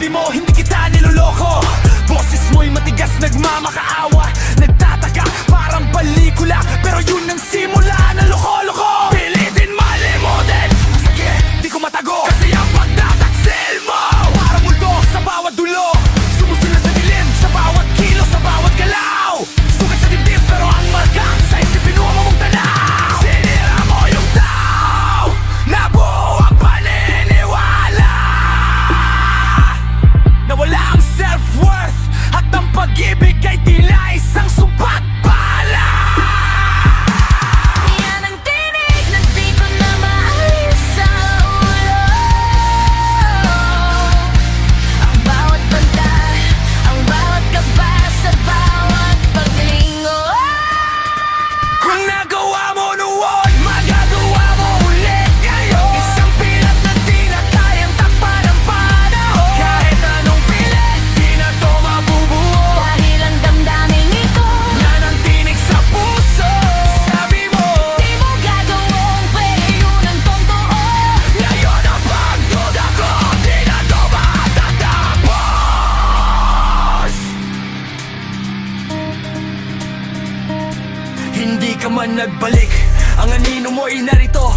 sinabi mo, hindi kita niloloko. Boses mo'y matigas, nagmamakaawa, nagtataka, parang pelikula. Pero yun ang simula ng loko-loko. Pilitin malimutin, sige, di ko matago. Kasi ang pagtataksil mo parang multo sa bawat dulo. Sumusunod sa dilim, sa bawat kilo, sa bawat galaw. Sugat sa dibdib, pero ang malgang sa isipin mo mong tanaw. Sinira mo yung tao, nabuo ang paniniwala na wala ang self-worth, at ang pag-ibig ay tila isang sumpat bala. Yan ang tinig na di ko na maalis sa ulo. Ang bawat banta, ang bawat kaba, sa bawat paglingo. Kung nagawa mo noon, magagawa mo ulit ngayon. Isang pilat na di na kayang takpan ng panahon. Kahit anong pilit, di na to mabubuo. Dahil ang damdamin ito, Yan ang tinig sa puso. Sabi mo, di mo gagawang pero yun ang totoo. ngayon ang pagduda ko, di na to matatapos. Hindi ka man nagbalik, ang anino mo ay narito.